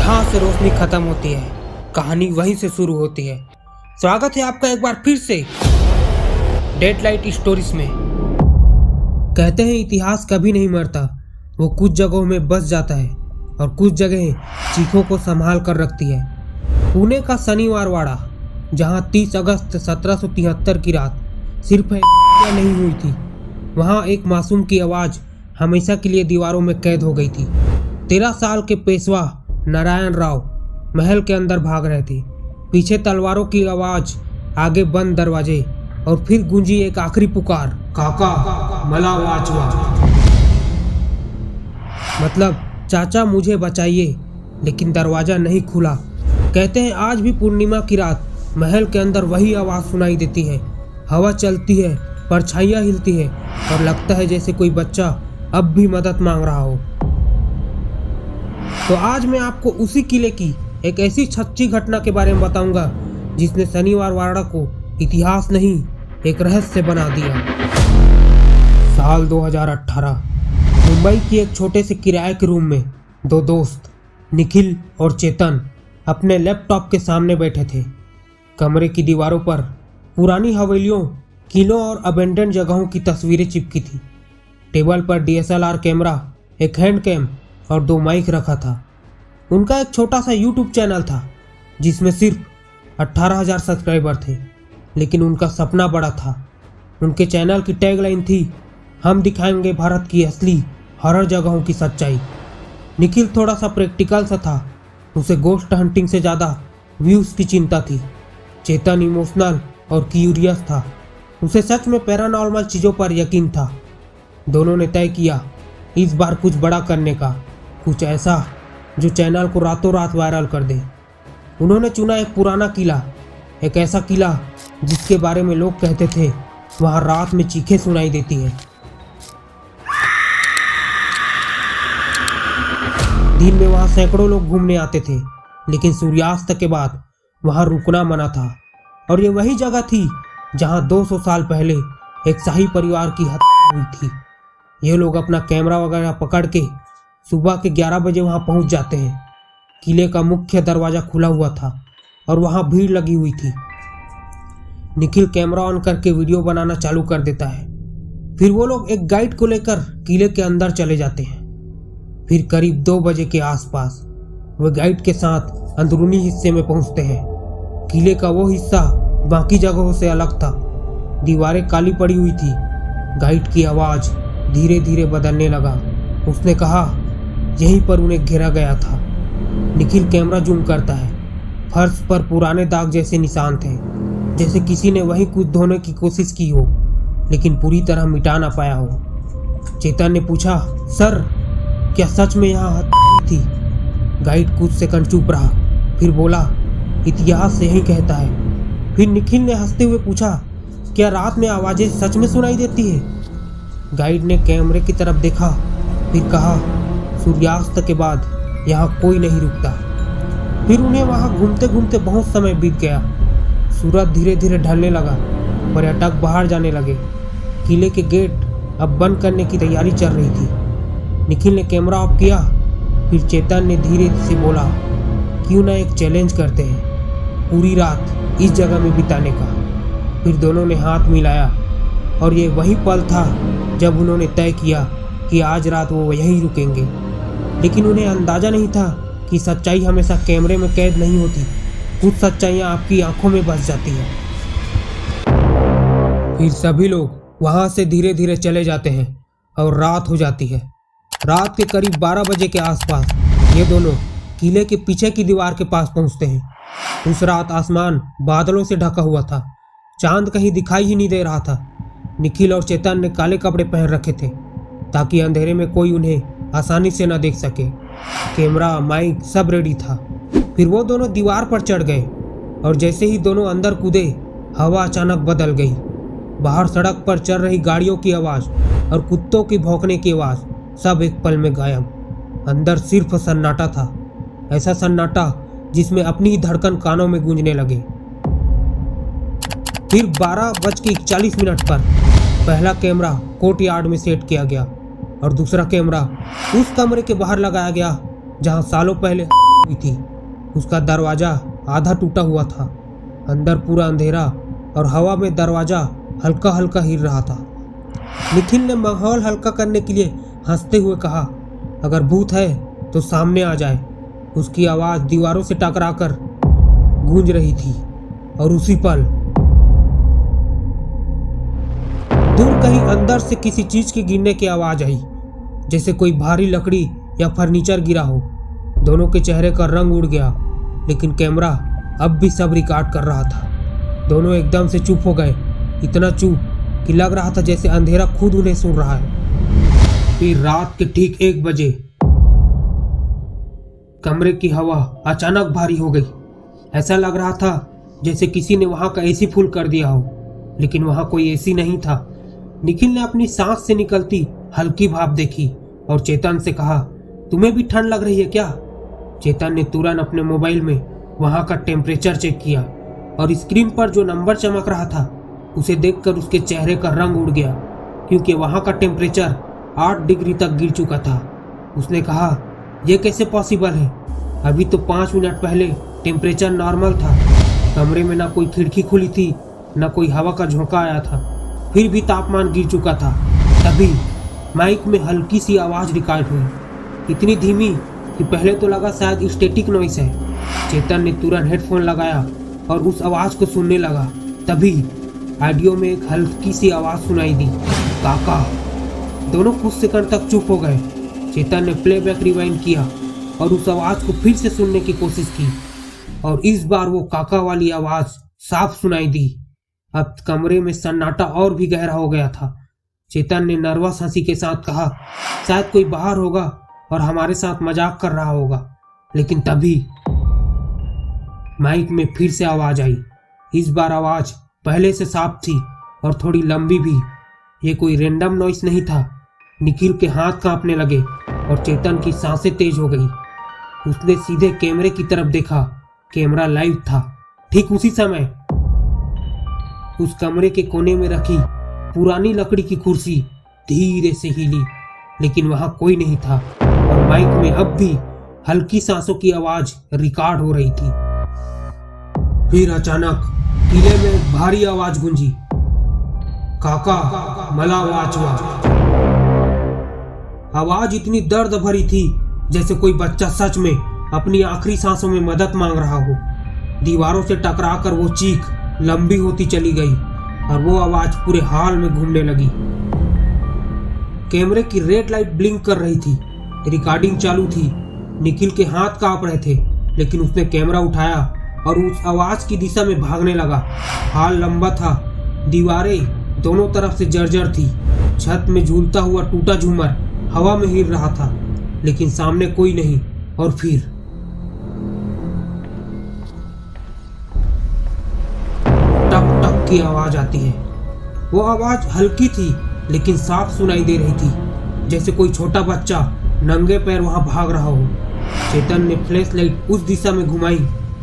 जहाँ से रोशनी खत्म होती है, कहानी वहीं से शुरू होती है। स्वागत है आपका एक बार फिर से डेडलाइट स्टोरीज में। कहते हैं इतिहास कभी नहीं मरता, वो कुछ जगहों में बस जाता है और कुछ जगहें चीखों को संभाल कर रखती है। पुणे का शनिवार वाड़ा, जहाँ 30 अगस्त 1773 की रात सिर्फ नहीं हुई थी, वहाँ एक मासूम की आवाज़ हमेशा के लिए दीवारों में कैद हो गई थी। 13 साल के पेशवा नारायण राव महल के अंदर भाग रहे थे। पीछे तलवारों की आवाज़, आगे बंद दरवाजे और फिर गूंजी एक आखिरी पुकार, काका मला वाचवा। मतलब चाचा मुझे बचाइए, लेकिन दरवाज़ा नहीं खुला। कहते हैं आज भी पूर्णिमा की रात महल के अंदर वही आवाज़ सुनाई देती है। हवा चलती है, परछाइयाँ हिलती है और लगता है जैसे कोई बच्चा अब भी मदद मांग रहा हो। तो आज मैं आपको उसी किले की एक ऐसी सच्ची घटना के बारे में बताऊंगा जिसने शनिवार वाड़ा को इतिहास नहीं, एक रहस्य बना दिया। साल 2018, मुंबई की एक छोटे से किराए के रूम में दो दोस्त निखिल और चेतन अपने लैपटॉप के सामने बैठे थे। कमरे की दीवारों पर पुरानी हवेलियों, किलों और अबेंडन जगहों की तस्वीरें चिपकी थी। टेबल पर DSLR कैमरा, एक हैंड कैम और 2 माइक रखा था। उनका एक छोटा सा YouTube चैनल था जिसमें सिर्फ 18,000 सब्सक्राइबर थे, लेकिन उनका सपना बड़ा था। उनके चैनल की टैगलाइन थी, हम दिखाएंगे भारत की असली हॉरर जगहों की सच्चाई। निखिल थोड़ा सा प्रैक्टिकल सा था, उसे गोस्ट हंटिंग से ज़्यादा व्यूज़ की चिंता थी। चेतन इमोशनल और क्यूरियस था, उसे सच में पैरानॉर्मल चीज़ों पर यकीन था। दोनों ने तय किया इस बार कुछ बड़ा करने का, कुछ ऐसा जो चैनल को रातों रात वायरल कर दे। उन्होंने चुना एक पुराना किला, एक ऐसा किला जिसके बारे में लोग कहते थे वहाँ रात में चीखें सुनाई देती हैं। दिन में वहाँ सैकड़ों लोग घूमने आते थे, लेकिन सूर्यास्त के बाद वहाँ रुकना मना था। और ये वही जगह थी जहाँ 200 साल पहले एक शाही परिवार की हत्या हुई थी। ये लोग अपना कैमरा वगैरह पकड़ के सुबह के 11 बजे वहाँ पहुँच जाते हैं। किले का मुख्य दरवाज़ा खुला हुआ था और वहाँ भीड़ लगी हुई थी। निखिल कैमरा ऑन करके वीडियो बनाना चालू कर देता है। फिर वो लोग एक गाइड को लेकर किले के अंदर चले जाते हैं। फिर करीब 2 बजे के आसपास वे गाइड के साथ अंदरूनी हिस्से में पहुँचते हैं। किले का वो हिस्सा बाकी जगहों से अलग था। दीवारें काली पड़ी हुई थी। गाइड की आवाज़ धीरे धीरे बदलने लगा। उसने कहा यहीं पर उन्हें घेरा गया था। निखिल कैमरा जूम करता है। फर्श पर पुराने दाग जैसे निशान थे, जैसे किसी ने वहीं कुछ धोने की कोशिश की हो, लेकिन पूरी तरह मिटा ना पाया हो। चेतन ने पूछा, सर क्या सच में यहाँ हत्या थी? गाइड कुछ सेकंड चुप रहा, फिर बोला, इतिहास यही कहता है। फिर निखिल ने हंसते हुए पूछा, क्या रात में आवाज़ें सच में सुनाई देती है? गाइड ने कैमरे की तरफ देखा, फिर कहा, सूर्यास्त के बाद यहाँ कोई नहीं रुकता। फिर उन्हें वहाँ घूमते घूमते बहुत समय बीत गया। सूरज धीरे धीरे ढलने लगा। पर्यटक बाहर जाने लगे। किले के गेट अब बंद करने की तैयारी चल रही थी। निखिल ने कैमरा ऑफ किया। फिर चेतन ने धीरे से बोला, क्यों ना एक चैलेंज करते हैं, पूरी रात इस जगह में बिताने का। फिर दोनों ने हाथ मिलाया और ये वही पल था जब उन्होंने तय किया कि आज रात वो यहीं रुकेंगे। लेकिन उन्हें अंदाज़ा नहीं था कि सच्चाई हमेशा कैमरे में कैद नहीं होती। कुछ सच्चाइयाँ आपकी आंखों में बस जाती हैं। फिर सभी लोग वहाँ से धीरे धीरे चले जाते हैं और रात हो जाती है। रात के करीब 12 बजे के आसपास ये दोनों किले के पीछे की दीवार के पास पहुँचते हैं। उस रात आसमान बादलों से ढका हुआ था। चांद कहीं दिखाई ही नहीं दे रहा था। निखिल और चेतन ने काले कपड़े पहन रखे थे ताकि अंधेरे में कोई उन्हें आसानी से न देख सके। कैमरा, माइक सब रेडी था। फिर वो दोनों दीवार पर चढ़ गए और जैसे ही दोनों अंदर कूदे, हवा अचानक बदल गई। बाहर सड़क पर चल रही गाड़ियों की आवाज़ और कुत्तों की भौंकने की आवाज़ सब एक पल में गायब। अंदर सिर्फ सन्नाटा था, ऐसा सन्नाटा जिसमें अपनी ही धड़कन कानों में गूंजने लगे। फिर 12:41 पर पहला कैमरा कोर्टयार्ड में सेट किया गया और दूसरा कैमरा उस कमरे के बाहर लगाया गया जहां सालों पहले हुई थी। उसका दरवाजा आधा टूटा हुआ था, अंदर पूरा अंधेरा और हवा में दरवाजा हल्का हल्का हिल रहा था। निखिल ने माहौल हल्का करने के लिए हंसते हुए कहा, अगर भूत है तो सामने आ जाए। उसकी आवाज दीवारों से टकराकर गूंज रही थी और उसी पल दूर कहीं अंदर से किसी चीज के गिरने की आवाज आई, जैसे कोई भारी लकड़ी या फर्नीचर गिरा हो। दोनों के चेहरे का रंग उड़ गया, लेकिन कैमरा अब भी सब रिकॉर्ड कर रहा था। दोनों एकदम से चुप हो गए, इतना चुप कि लग रहा था जैसे अंधेरा खुद उन्हें सुन रहा है। फिर रात के ठीक 1 बजे कमरे की हवा अचानक भारी हो गई। ऐसा लग रहा था जैसे किसी ने वहां का एसी फुल कर दिया हो, लेकिन वहां कोई एसी नहीं था। निखिल ने अपनी सांस से निकलती हल्की भाप देखी और चेतन से कहा, तुम्हें भी ठंड लग रही है क्या? चेतन ने तुरंत अपने मोबाइल में वहां का टेम्परेचर चेक किया और स्क्रीन पर जो नंबर चमक रहा था उसे देखकर उसके चेहरे का रंग उड़ गया, क्योंकि वहां का टेम्परेचर 8 डिग्री तक गिर चुका था। उसने कहा, यह कैसे पॉसिबल है? अभी तो 5 मिनट पहले टेम्परेचर नॉर्मल था। कमरे में ना कोई खिड़की खुली थी, ना कोई हवा का झोंका आया था, फिर भी तापमान गिर चुका था। तभी माइक में हल्की सी आवाज रिकॉर्ड हुई, इतनी धीमी कि पहले तो लगा शायद स्टैटिक नॉइस है। चेतन ने तुरंत हेडफोन लगाया और उस आवाज को सुनने लगा। तभी ऑडियो में एक हल्की सी आवाज सुनाई दी, काका। दोनों कुछ सेकंड तक चुप हो गए। चेतन ने प्लेबैक रिवाइंड किया और उस आवाज को फिर से सुनने की कोशिश की, और इस बार वो काका वाली आवाज साफ सुनाई दी। अब कमरे में सन्नाटा और भी गहरा हो गया था। चेतन ने नर्वस हंसी के साथ कहा, शायद कोई बाहर होगा और हमारे साथ मजाक कर रहा होगा। लेकिन तभी माइक में फिर से आवाज आई। इस बार आवाज पहले से साफ थी और थोड़ी लंबी भी। ये कोई रैंडम नॉइस नहीं था। निखिल के हाथ कांपने लगे और चेतन की सांसें तेज हो गई। उसने सीधे कैमरे की तरफ देखा। कैमरा लाइव था। ठीक उसी समय उस कमरे के कोने में रखी पुरानी लकड़ी की कुर्सी धीरे से हिली, लेकिन वहां कोई नहीं था और माइक में अब भी हल्की सांसों की आवाज रिकॉर्ड हो रही थी। फिर अचानक किले में एक भारी आवाज गूंजी, काका मला वाचवा। आवाज इतनी दर्द भरी थी जैसे कोई बच्चा सच में अपनी आखिरी सांसों में मदद मांग रहा हो। दीवारों से टकराकर वो चीख लंबी होती चली गई और वो आवाज पूरे हॉल में घूमने लगी। कैमरे की रेड लाइट ब्लिंक कर रही थी। रिकॉर्डिंग चालू थी। निखिल के हाथ कांप रहे थे, लेकिन उसने कैमरा उठाया और उस आवाज की दिशा में भागने लगा। हॉल लंबा था, दीवारें दोनों तरफ से जर्जर थी। छत में झूलता हुआ टूटा झूमर हवा में हिल रहा था, लेकिन सामने कोई नहीं। और फिर टक टक की आवाज आती है। वो आवाज हल्की थी लेकिन साफ सुनाई दे रही थी, जैसे कोई छोटा बच्चा नंगे पैर वहां भाग रहा हो। चेतन ने फ्लैश लाइट उस दिशा में घुमाई।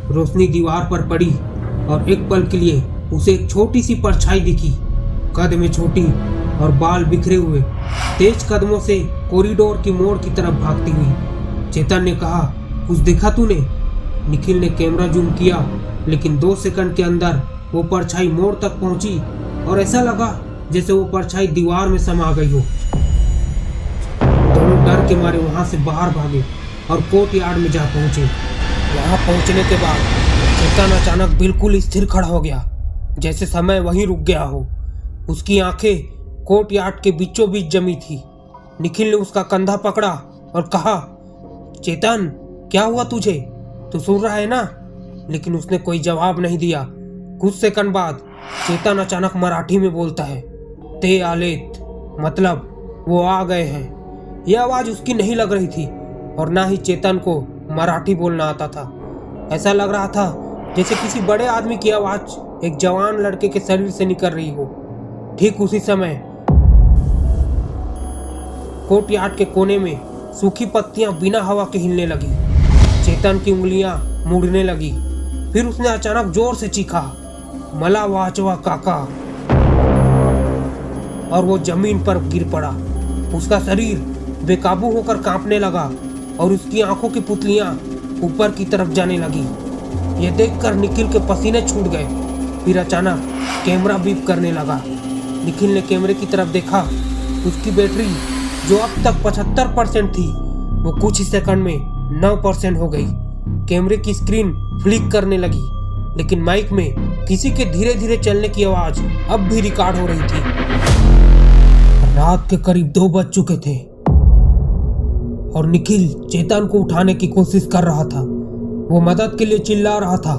रोशनी दीवार पर पड़ी और एक पल के लिए उसे एक छोटी सी परछाई दिखी, कद में छोटी और बाल बिखरे हुए, तेज कदमों से कॉरिडोर की मोड़ की तरफ भागती हुई। चेतन ने कहा, कुछ देखा तूने? निखिल ने कैमरा जूम किया, लेकिन 2 सेकंड के अंदर वो परछाई मोड़ तक पहुंची और ऐसा लगा जैसे वो परछाई दीवार में समा गई हो। दोनों डर के मारे वहां से बाहर भागे और कोर्ट यार्ड में जा पहुंचे। वहां पहुंचने के बाद चेतन अचानक बिल्कुल स्थिर खड़ा हो गया, जैसे समय वहीं रुक गया हो। उसकी आंखें कोर्ट यार्ड के बीचों बीच जमी थी। निखिल ने उसका कंधा पकड़ा और कहा, चेतन क्या हुआ तुझे? तू सुन रहा है ना? लेकिन उसने कोई जवाब नहीं दिया। कुछ सेकंड बाद चेतन अचानक मराठी में बोलता है, ते आलेत, मतलब वो आ गए हैं। यह आवाज उसकी नहीं लग रही थी और ना ही चेतन को मराठी बोलना आता था। ऐसा लग रहा था जैसे किसी बड़े आदमी की आवाज एक जवान लड़के के शरीर से निकल रही हो। ठीक उसी समय कोर्ट यार्ड के कोने में सूखी पत्तियां बिना हवा के हिलने लगी। चेतन की उंगलियां मुड़ने लगी। फिर उसने अचानक जोर से चीखा, मला वाचवा काका, और वो जमीन पर गिर पड़ा। उसका शरीर बेकाबू होकर कांपने लगा और उसकी आंखों की पुतलियां ऊपर की तरफ जाने लगी। ये देखकर निखिल के पसीने छूट गए। फिर अचानक कैमरा बीप करने लगा। निखिल ने कैमरे की तरफ देखा। उसकी बैटरी जो अब तक 75% थी वो कुछ ही सेकंड में 9% हो गई। कैमरे की स्क्रीन फ्लिक करने लगी, लेकिन माइक में किसी के धीरे धीरे चलने की आवाज अब भी रिकॉर्ड हो रही थी। रात के करीब 2 बज चुके थे और निखिल चेतन को उठाने की कोशिश कर रहा था। वो मदद के लिए चिल्ला रहा था,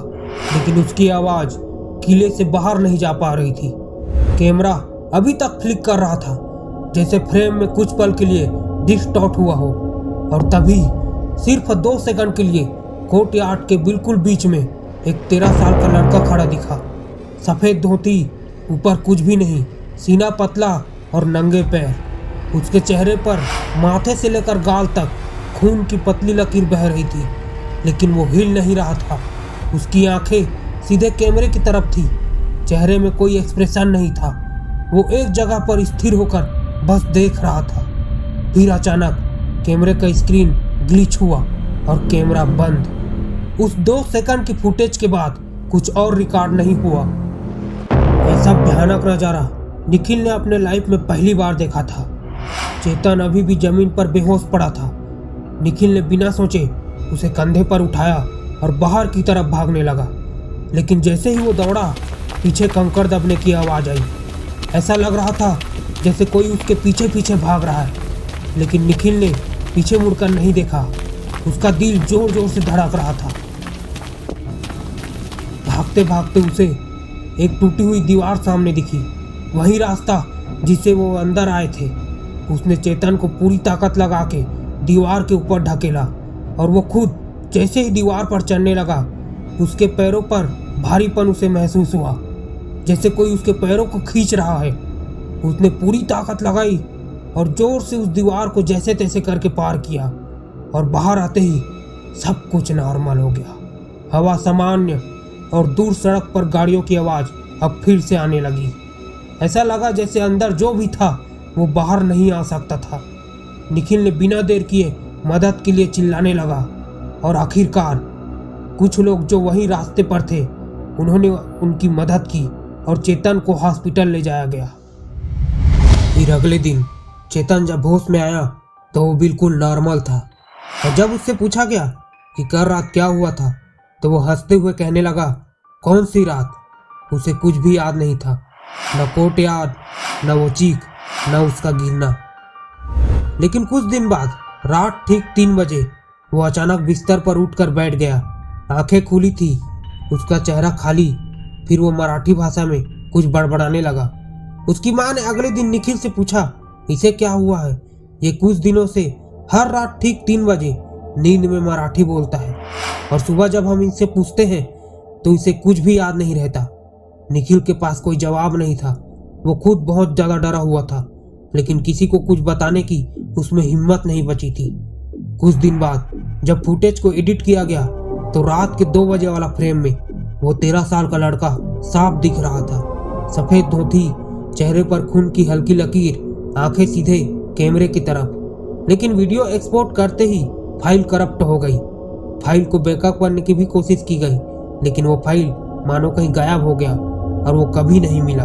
लेकिन उसकी आवाज किले से बाहर नहीं जा पा रही थी। कैमरा अभी तक फ्लिक कर रहा था, जैसे फ्रेम में कुछ पल के लिए डिस्टॉर्ट हुआ हो। और तभी सिर्फ 2 सेकंड के लिए कोर्टयार्ड के बिल्कुल बीच में एक 13 साल का लड़का खड़ा दिखा। सफेद धोती, ऊपर कुछ भी नहीं, सीना पतला और नंगे पैर। उसके चेहरे पर माथे से लेकर गाल तक खून की पतली लकीर बह रही थी, लेकिन वो हिल नहीं रहा था। उसकी आंखें सीधे कैमरे की तरफ थी। चेहरे में कोई एक्सप्रेशन नहीं था। वो एक जगह पर स्थिर होकर बस देख रहा था। फिर अचानक कैमरे का स्क्रीन ग्लिच हुआ और कैमरा बंद। उस 2 सेकंड की फुटेज के बाद कुछ और रिकॉर्ड नहीं हुआ। ऐसा भयानक नजारा निखिल ने अपने लाइफ में पहली बार देखा था। चेतन अभी भी जमीन पर बेहोश पड़ा था। निखिल ने बिना सोचे उसे कंधे पर उठाया और बाहर की तरफ भागने लगा, लेकिन जैसे ही वो दौड़ा, पीछे कंकड़ दबने की आवाज आई। ऐसा लग रहा था जैसे कोई उसके पीछे पीछे भाग रहा है, लेकिन निखिल ने पीछे मुड़कर नहीं देखा। उसका दिल जोर जोर से धड़क रहा था। भागते भागते उसे एक टूटी हुई दीवार सामने दिखी, वही रास्ता जिससे वो अंदर आए थे। उसने चेतन को पूरी ताकत लगा के दीवार के ऊपर ढकेला और वो खुद जैसे ही दीवार पर चढ़ने लगा, उसके पैरों पर भारीपन उसे महसूस हुआ, जैसे कोई उसके पैरों को खींच रहा है। उसने पूरी ताकत लगाई और जोर से उस दीवार को जैसे तैसे करके पार किया, और बाहर आते ही सब कुछ नॉर्मल हो गया। हवा सामान्य और दूर सड़क पर गाड़ियों की आवाज़ अब फिर से आने लगी। ऐसा लगा जैसे अंदर जो भी था वो बाहर नहीं आ सकता था। निखिल ने बिना देर किए मदद के लिए चिल्लाने लगा, और आखिरकार कुछ लोग जो वही रास्ते पर थे उन्होंने उनकी मदद की और चेतन को हॉस्पिटल ले जाया गया। फिर अगले दिन चेतन जब होश में आया तो वो बिल्कुल नॉर्मल था, और जब उससे पूछा गया कि कल रात क्या हुआ था तो वो हंसते हुए कहने लगा, कौन सी रात? उसे कुछ भी याद नहीं था, न कोर्टयार्ड, न वो चीख, न उसका गिरना। लेकिन कुछ दिन बाद रात ठीक 3 बजे वो अचानक बिस्तर पर उठकर बैठ गया। आंखें खुली थी, उसका चेहरा खाली। फिर वो मराठी भाषा में कुछ बड़बड़ाने लगा। उसकी माँ ने अगले दिन निखिल से पूछा, इसे क्या हुआ है? ये कुछ दिनों से हर रात ठीक 3 बजे नींद में मराठी बोलता है, और सुबह जब हम इनसे पूछते हैं तो इसे कुछ भी याद नहीं रहता। निखिल के पास कोई जवाब नहीं था। वो खुद बहुत ज़्यादा डरा हुआ था, लेकिन किसी को कुछ बताने की उसमें हिम्मत नहीं बची थी। कुछ दिन बाद जब फुटेज को एडिट किया गया तो रात के 2 बजे वाला फ्रेम में वो 13 साल का लड़का साफ दिख रहा था। सफ़ेद धोती, चेहरे पर खून की हल्की लकीर, आंखें सीधे कैमरे की तरफ। लेकिन वीडियो एक्सपोर्ट करते ही फाइल करप्ट हो गई। फाइल को बैकअप करने की भी कोशिश की गई, लेकिन वो फाइल मानो कहीं गायब हो गया और वो कभी नहीं मिला।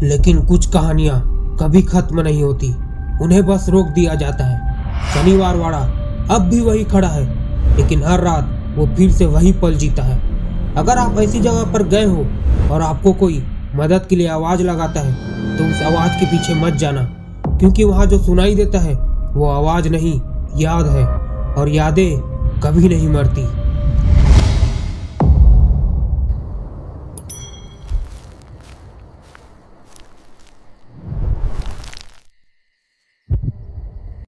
लेकिन कुछ कहानियां कभी खत्म नहीं होती, उन्हें बस रोक दिया जाता है। शनिवार वाड़ा अब भी वही खड़ा है, लेकिन हर रात वो फिर से वही पल जीता है। अगर आप ऐसी जगह पर गए हो और आपको कोई मदद के लिए आवाज़ लगाता है तो उस आवाज़ के पीछे मत जाना, क्योंकि वहाँ जो सुनाई देता है वो आवाज़ नहीं, याद है, और यादें कभी नहीं मरती।